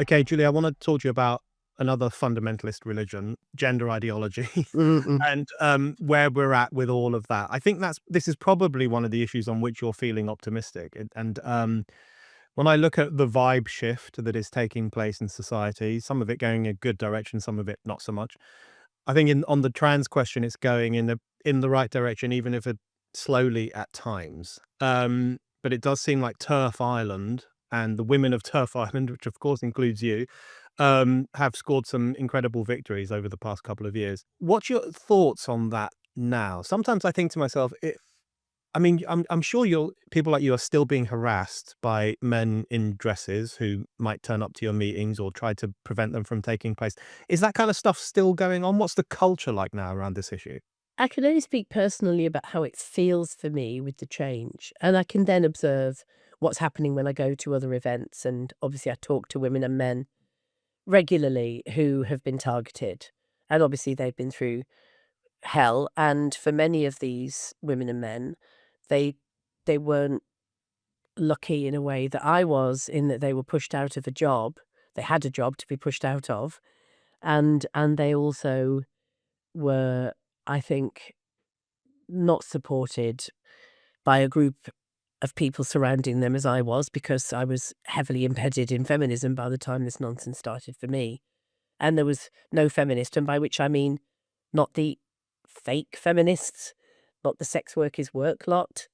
Okay, Julie, I want to talk to you about another fundamentalist religion, gender ideology, Mm-mm. and where we're at with all of that. I think this is probably one of the issues on which you're feeling optimistic. And when I look at the vibe shift that is taking place in society, some of it going in a good direction, some of it not so much. I think on the trans question, it's going in the right direction, even if it slowly at times. But it does seem like Turf Island and the women of Turf Island, which of course includes you, have scored some incredible victories over the past couple of years. What's your thoughts on that now? Sometimes I think to myself, I mean, I'm sure people like you are still being harassed by men in dresses who might turn up to your meetings or try to prevent them from taking place. Is that kind of stuff still going on? What's the culture like now around this issue? I can only speak personally about how it feels for me with the change, and I can then observe what's happening when I go to other events, and obviously I talk to women and men regularly who have been targeted, and obviously they've been through hell, and for many of these women and men, they they weren't lucky in a way that I was, in that they were pushed out of a job. They had a job to be pushed out of, and they also were, I think, not supported by a group of people surrounding them as I was, because I was heavily embedded in feminism by the time this nonsense started for me. And there was no feminist, and by which I mean not the fake feminists, not the sex work is work lot.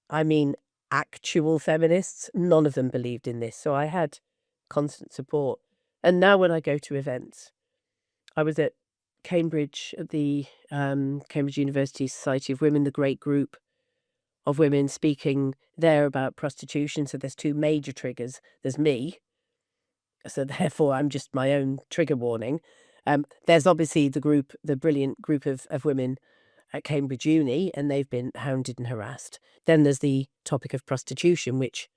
I mean actual feminists. None of them believed in this. So I had constant support. And now when I go to events, I was at Cambridge, at the Cambridge University Society of Women, the great group of women speaking there about prostitution. So there's two major triggers. There's me, so therefore I'm just my own trigger warning. There's obviously the brilliant group of women at Cambridge Uni, and they've been hounded and harassed. Then there's the topic of prostitution, which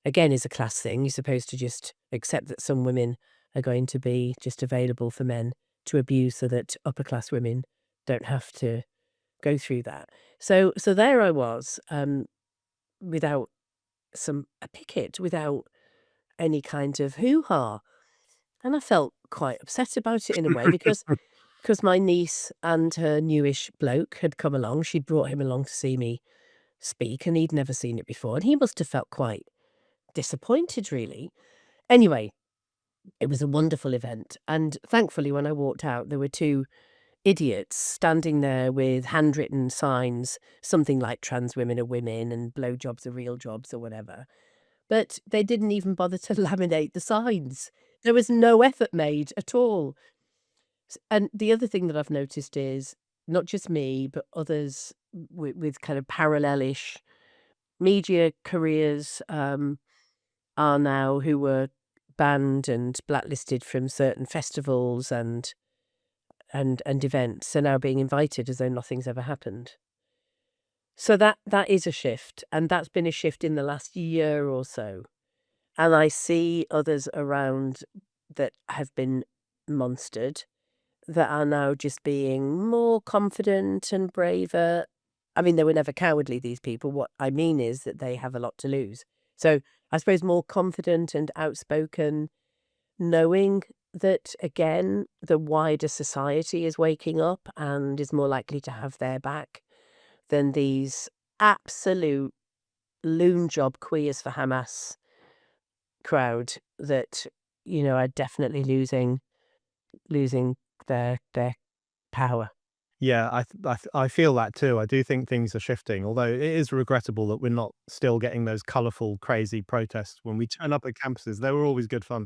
again is a class thing. You're supposed to just accept that some women are going to be just available for men to abuse, so that upper class women don't have to go through that. So there I was, without a picket, without any kind of hoo-ha, and I felt quite upset about it in a way, because my niece and her newish bloke had come along. She'd brought him along to see me speak, and he'd never seen it before, and he must have felt quite disappointed, really. Anyway, it was a wonderful event, and thankfully, when I walked out, there were two idiots standing there with handwritten signs, something like "trans women are women" and "blowjobs are real jobs" or whatever. But they didn't even bother to laminate the signs. There was no effort made at all. And the other thing that I've noticed is not just me, but others with kind of parallelish media careers, are now, who were banned and blacklisted from certain festivals and events, are now being invited as though nothing's ever happened. So that is a shift, and that's been a shift in the last year or so. And I see others around that have been monstered, that are now just being more confident and braver. I mean, they were never cowardly, these people. What I mean is that they have a lot to lose. So I suppose more confident and outspoken, knowing that, again, the wider society is waking up and is more likely to have their back than these absolute loon job queers for Hamas crowd that, are definitely losing their power. Yeah, I feel that too. I do think things are shifting, although it is regrettable that we're not still getting those colorful, crazy protests when we turn up at campuses. They were always good fun.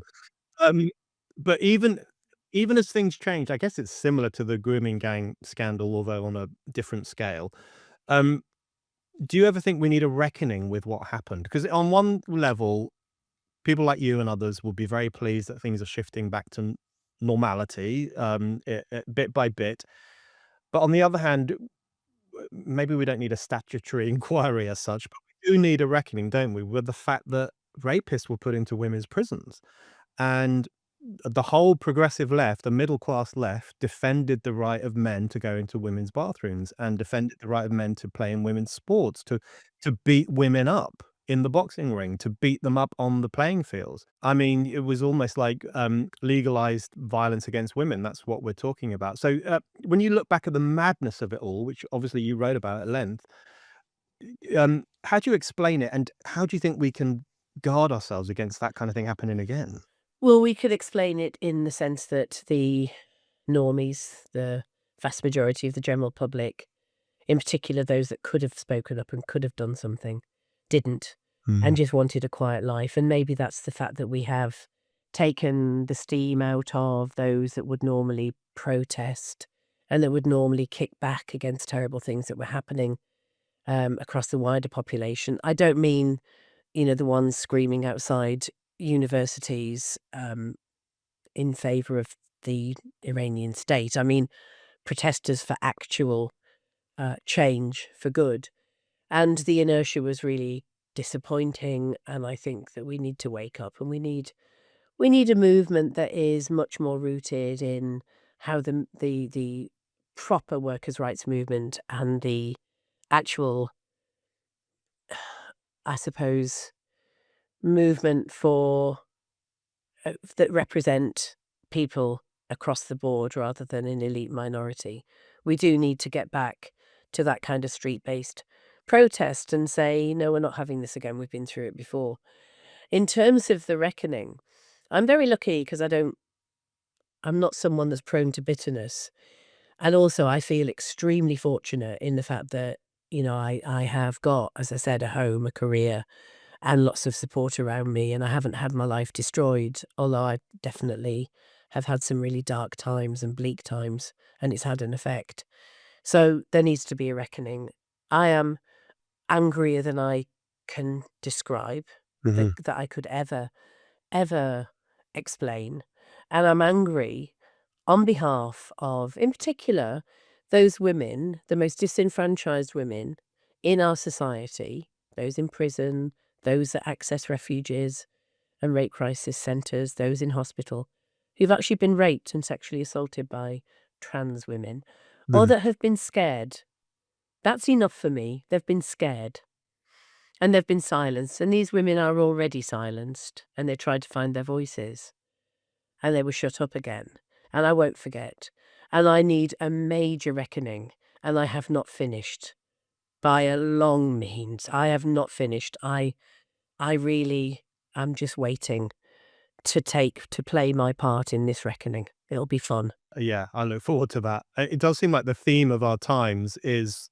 Um, but even as things change, I guess it's similar to the grooming gang scandal, although on a different scale. Um, do you ever think we need a reckoning with what happened? Because on one level, people like you and others will be very pleased that things are shifting back to normality, bit by bit. But on the other hand, maybe we don't need a statutory inquiry as such, but we do need a reckoning, don't we, with the fact that rapists were put into women's prisons. And the whole progressive left, the middle class left, defended the right of men to go into women's bathrooms and defended the right of men to play in women's sports, to beat women up. in the boxing ring to beat them up on the playing field. I mean, it was almost like legalized violence against women. That's what we're talking about. So when you look back at the madness of it all, which obviously you wrote about at length, how do you explain it, and how do you think we can guard ourselves against that kind of thing happening again? Well, we could explain it in the sense that the normies, the vast majority of the general public, in particular those that could have spoken up and could have done something, didn't, and Mm. just wanted a quiet life. And maybe that's the fact that we have taken the steam out of those that would normally protest and that would normally kick back against terrible things that were happening across the wider population. I don't mean, the ones screaming outside universities in favor of the Iranian state. I mean, protesters for actual change for good. And the inertia was really disappointing. And I think that we need to wake up, and we need a movement that is much more rooted in how the proper workers' rights movement and the actual, I suppose, movement for that represent people across the board rather than an elite minority. We do need to get back to that kind of street-based protest and say, no, we're not having this again. We've been through it before. In terms of the reckoning, I'm very lucky because I'm not someone that's prone to bitterness. And also I feel extremely fortunate in the fact that, I have got, as I said, a home, a career, and lots of support around me, and I haven't had my life destroyed, although I definitely have had some really dark times and bleak times, and it's had an effect. So there needs to be a reckoning. I am angrier than I can describe, that Mhm. that I could ever explain, and I'm angry on behalf of, in particular, those women, the most disenfranchised women in our society, those in prison, those that access refuges and rape crisis centres, those in hospital, who've actually been raped and sexually assaulted by trans women, or The that have been scared. That's enough for me. They've been scared and they've been silenced. And these women are already silenced and they tried to find their voices and they were shut up again. And I won't forget. And I need a major reckoning. And I have not finished by a long means. I have not finished. I really am just waiting to play my part in this reckoning. It'll be fun. Yeah, I look forward to that. It does seem like the theme of our times is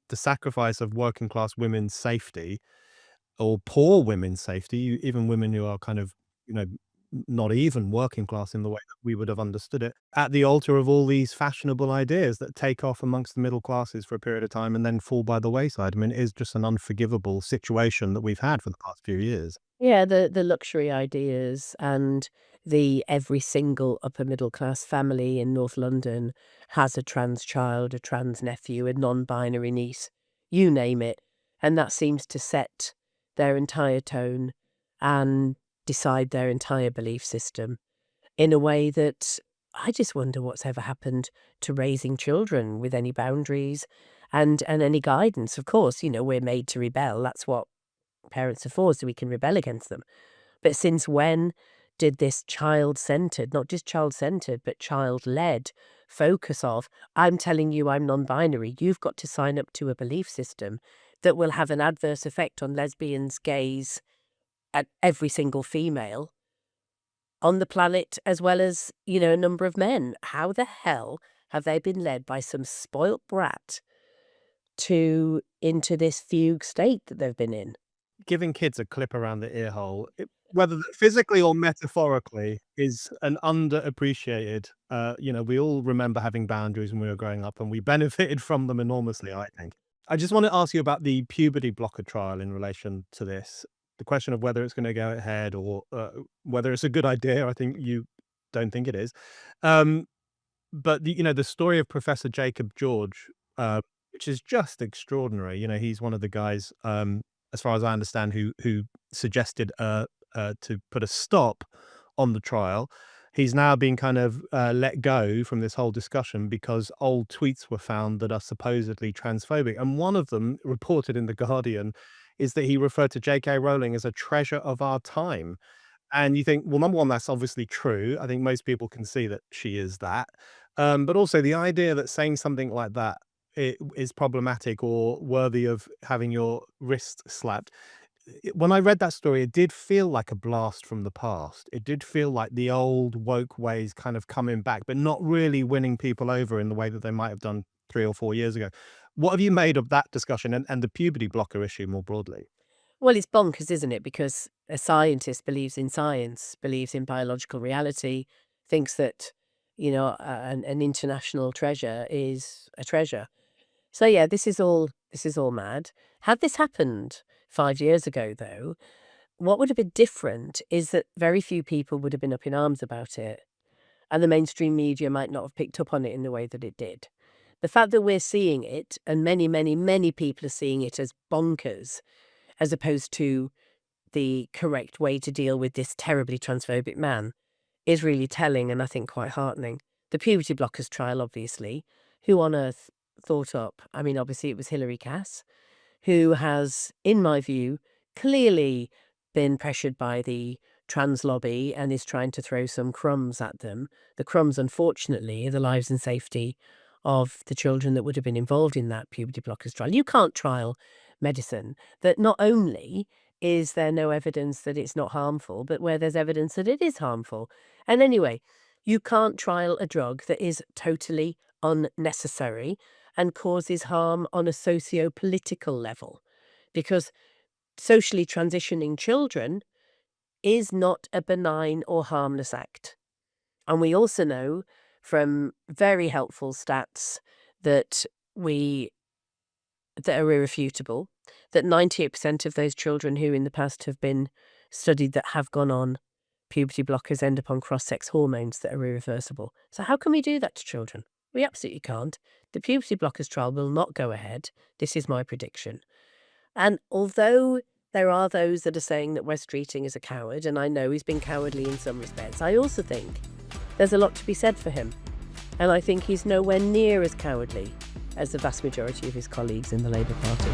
the sacrifice of working class women's safety, or poor women's safety, even women who are kind of, not even working class in the way that we would have understood it, at the altar of all these fashionable ideas that take off amongst the middle classes for a period of time and then fall by the wayside. I mean, it is just an unforgivable situation that we've had for the past few years. Yeah, the luxury ideas and the every single upper middle class family in North London has a trans child, a trans nephew, a non-binary niece, you name it. And that seems to set their entire tone and decide their entire belief system in a way that I just wonder what's ever happened to raising children with any boundaries and any guidance. Of course, we're made to rebel. That's what parents are for, so we can rebel against them. But since when did this child-centered, not just child-centered, but child-led focus of, I'm telling you I'm non-binary, you've got to sign up to a belief system that will have an adverse effect on lesbians, gays, and every single female on the planet, as well as, a number of men. How the hell have they been led by some spoilt brat into this fugue state that they've been in? Giving kids a clip around the ear hole, whether physically or metaphorically, is an underappreciated, we all remember having boundaries when we were growing up, and we benefited from them enormously, I think. I just want to ask you about the puberty blocker trial in relation to this. The question of whether it's gonna go ahead, or, whether it's a good idea. I think you don't think it is. Um, but the story of Professor Jacob George, which is just extraordinary. He's one of the guys, as far as I understand, who suggested, to put a stop on the trial. He's now been kind of, let go from this whole discussion because old tweets were found that are supposedly transphobic, and one of them, reported in The Guardian, is that he referred to J.K. Rowling as a treasure of our time. And you think, well, number one, that's obviously true. I think most people can see that she is that. But also the idea that saying something like that is problematic or worthy of having your wrist slapped. When I read that story, it did feel like a blast from the past. It did feel like the old woke ways kind of coming back, but not really winning people over in the way that they might have done 3 or 4 years ago. What have you made of that discussion and the puberty blocker issue more broadly? Well, it's bonkers, isn't it? Because a scientist believes in science, believes in biological reality, thinks that, an international treasure is a treasure. So yeah, this is all mad. Had this happened 5 years ago, though, what would have been different is that very few people would have been up in arms about it, and the mainstream media might not have picked up on it in the way that it did. The fact that we're seeing it, and many, many, many people are seeing it as bonkers, as opposed to the correct way to deal with this terribly transphobic man, is really telling and I think quite heartening. The puberty blockers trial, obviously. Who on earth thought up? I mean, obviously it was Hilary Cass, who has, in my view, clearly been pressured by the trans lobby and is trying to throw some crumbs at them. The crumbs, unfortunately, are the lives and safety of the children that would have been involved in that puberty blockers trial. You can't trial medicine that not only is there no evidence that it's not harmful, but where there's evidence that it is harmful. And anyway, you can't trial a drug that is totally unnecessary and causes harm on a socio-political level, because socially transitioning children is not a benign or harmless act. And we also know from very helpful stats that we that are irrefutable, that 98% of those children who in the past have been studied that have gone on puberty blockers end up on cross-sex hormones that are irreversible. So how can we do that to children? We absolutely can't. The puberty blockers trial will not go ahead. This is my prediction. And although there are those that are saying that West Streeting is a coward, and I know he's been cowardly in some respects, I also think there's a lot to be said for him. And I think he's nowhere near as cowardly as the vast majority of his colleagues in the Labour Party.